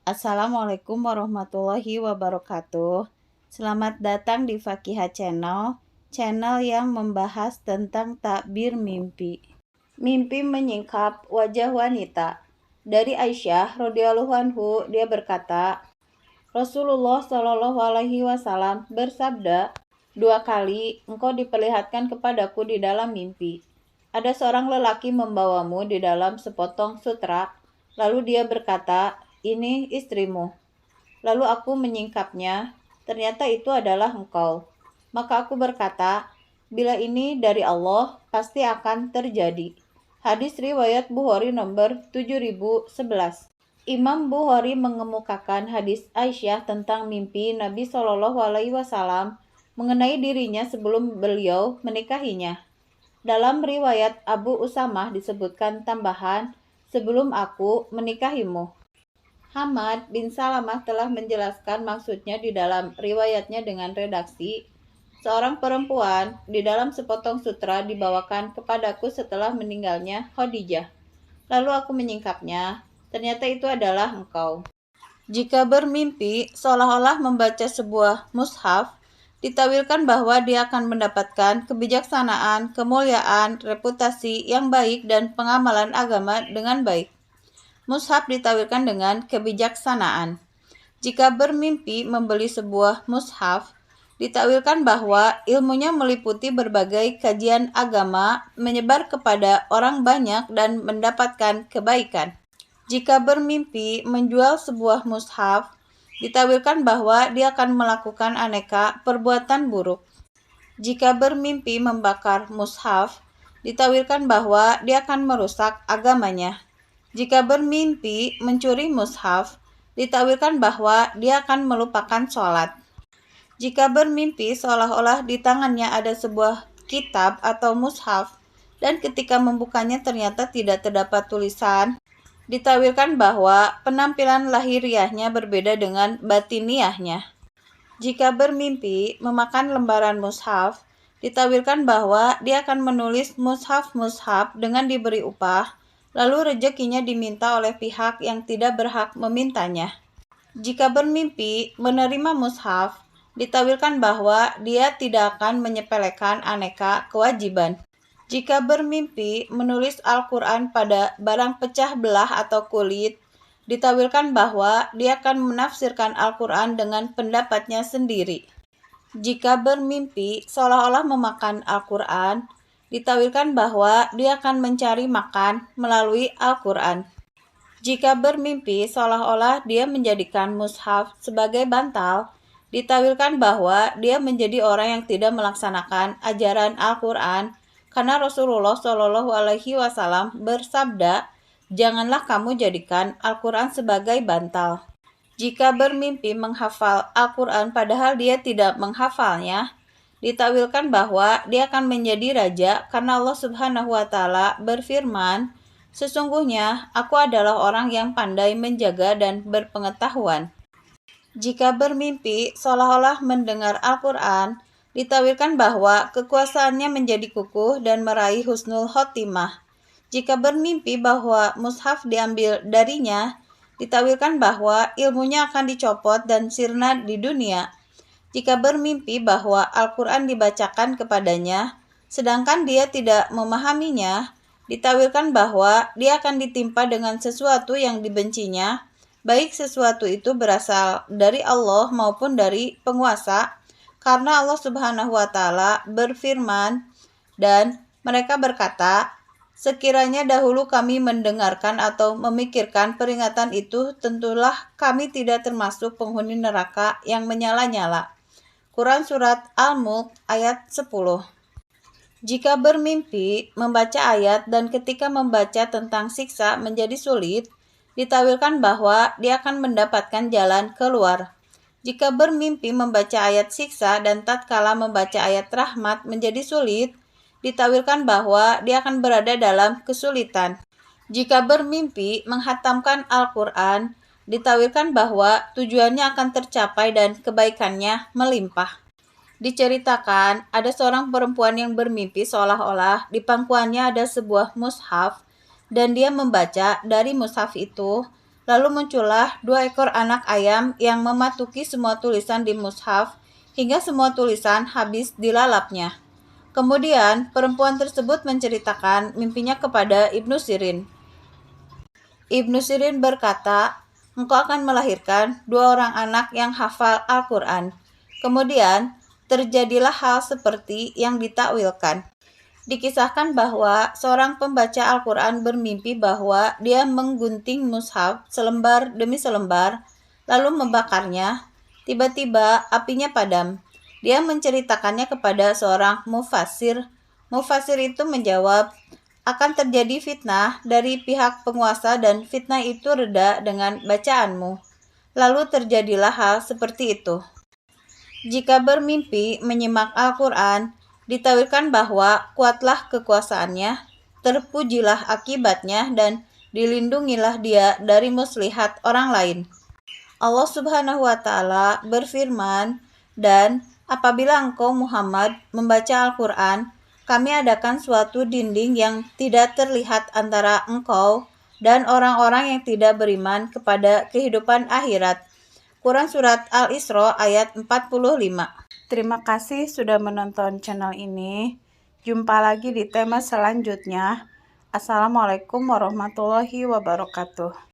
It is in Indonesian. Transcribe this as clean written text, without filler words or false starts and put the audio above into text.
Assalamualaikum warahmatullahi wabarakatuh. Selamat datang di Fakihah channel yang membahas tentang takbir mimpi. Mimpi menyingkap wajah wanita. Dari Aisyah radhiyallahu anhu, dia berkata, Rasulullah Shallallahu alaihi wasallam bersabda, 2 kali engkau diperlihatkan kepadaku di dalam mimpi. Ada seorang lelaki membawamu di dalam sepotong sutra, lalu dia berkata, ini istrimu. Lalu aku menyingkapnya, ternyata itu adalah engkau. Maka aku berkata, bila ini dari Allah, pasti akan terjadi. Hadis riwayat Bukhari nomor 7011. Imam Bukhari mengemukakan hadis Aisyah tentang mimpi Nabi Shallallahu alaihi wasallam mengenai dirinya sebelum beliau menikahinya. Dalam riwayat Abu Usamah disebutkan tambahan, sebelum aku menikahimu. Hamad bin Salamah telah menjelaskan maksudnya di dalam riwayatnya dengan redaksi, seorang perempuan di dalam sepotong sutra dibawakan kepadaku setelah meninggalnya Khadijah. Lalu aku menyingkapnya, ternyata itu adalah engkau. Jika bermimpi seolah-olah membaca sebuah mushaf, ditawilkan bahwa dia akan mendapatkan kebijaksanaan, kemuliaan, reputasi yang baik, dan pengamalan agama dengan baik. Mushaf ditawilkan dengan kebijaksanaan. Jika bermimpi membeli sebuah mushaf, ditawilkan bahwa ilmunya meliputi berbagai kajian agama, menyebar kepada orang banyak dan mendapatkan kebaikan. Jika bermimpi menjual sebuah mushaf, ditawilkan bahwa dia akan melakukan aneka perbuatan buruk. Jika bermimpi membakar mushaf, ditawilkan bahwa dia akan merusak agamanya. Jika bermimpi mencuri mushaf, ditawilkan bahwa dia akan melupakan sholat. Jika bermimpi seolah-olah di tangannya ada sebuah kitab atau mushaf, dan ketika membukanya ternyata tidak terdapat tulisan, ditawilkan bahwa penampilan lahiriahnya berbeda dengan batiniahnya. Jika bermimpi memakan lembaran mushaf, ditawilkan bahwa dia akan menulis mushaf-mushaf dengan diberi upah, lalu rezekinya diminta oleh pihak yang tidak berhak memintanya. Jika bermimpi menerima mushaf, ditawilkan bahwa dia tidak akan menyepelekan aneka kewajiban. Jika bermimpi menulis Al-Quran pada barang pecah belah atau kulit, ditawilkan bahwa dia akan menafsirkan Al-Quran dengan pendapatnya sendiri. Jika bermimpi seolah-olah memakan Al-Quran, ditawilkan bahwa dia akan mencari makan melalui Al-Quran. Jika bermimpi seolah-olah dia menjadikan mushaf sebagai bantal, ditawilkan bahwa dia menjadi orang yang tidak melaksanakan ajaran Al-Quran, karena Rasulullah Shallallahu alaihi wasallam bersabda, janganlah kamu jadikan Al-Quran sebagai bantal. Jika bermimpi menghafal Al-Quran padahal dia tidak menghafalnya, ditawilkan bahwa dia akan menjadi raja karena Allah Subhanahu wa Ta'ala berfirman, sesungguhnya aku adalah orang yang pandai menjaga dan berpengetahuan. Jika bermimpi seolah-olah mendengar Al-Quran, ditawilkan bahwa kekuasaannya menjadi kukuh dan meraih husnul khotimah. Jika bermimpi bahwa mushaf diambil darinya, ditawilkan bahwa ilmunya akan dicopot dan sirna di dunia. Jika bermimpi bahwa Al-Quran dibacakan kepadanya, sedangkan dia tidak memahaminya, ditawilkan bahwa dia akan ditimpa dengan sesuatu yang dibencinya, baik sesuatu itu berasal dari Allah maupun dari penguasa, karena Allah Subhanahu wa Ta'ala berfirman, dan mereka berkata, sekiranya dahulu kami mendengarkan atau memikirkan peringatan itu, tentulah kami tidak termasuk penghuni neraka yang menyala-nyala. Quran Surat Al-Mulk ayat 10. Jika bermimpi membaca ayat dan ketika membaca tentang siksa menjadi sulit, ditawilkan bahwa dia akan mendapatkan jalan keluar. Jika bermimpi membaca ayat siksa dan tatkala membaca ayat rahmat menjadi sulit, ditawilkan bahwa dia akan berada dalam kesulitan. Jika bermimpi menghatamkan Al-Quran, ditawilkan bahwa tujuannya akan tercapai dan kebaikannya melimpah. Diceritakan, ada seorang perempuan yang bermimpi seolah-olah di pangkuannya ada sebuah mushaf dan dia membaca dari mushaf itu, Lalu muncullah 2 ekor anak ayam yang mematuki semua tulisan di mushaf hingga semua tulisan habis dilalapnya. Kemudian perempuan tersebut menceritakan mimpinya kepada Ibnu Sirin. Ibnu Sirin berkata, "Engkau akan melahirkan 2 orang anak yang hafal Al-Quran." Kemudian terjadilah hal seperti yang ditakwilkan. Dikisahkan bahwa seorang pembaca Al-Quran bermimpi bahwa dia menggunting mushaf selembar demi selembar, lalu membakarnya. Tiba-tiba apinya padam. Dia menceritakannya kepada seorang mufassir. Mufassir itu menjawab, akan terjadi fitnah dari pihak penguasa dan fitnah itu reda dengan bacaanmu. Lalu terjadilah hal seperti itu. Jika bermimpi menyimak Al-Quran, ditawilkan bahwa kuatlah kekuasaannya, terpujilah akibatnya, dan dilindungilah dia dari muslihat orang lain. Allah Subhanahu wa Ta'ala berfirman, "Dan apabila engkau Muhammad membaca Al-Quran, kami adakan suatu dinding yang tidak terlihat antara engkau dan orang-orang yang tidak beriman kepada kehidupan akhirat." Quran Surat Al-Isra ayat 45. Terima kasih sudah menonton channel ini. Jumpa lagi di tema selanjutnya. Assalamualaikum warahmatullahi wabarakatuh.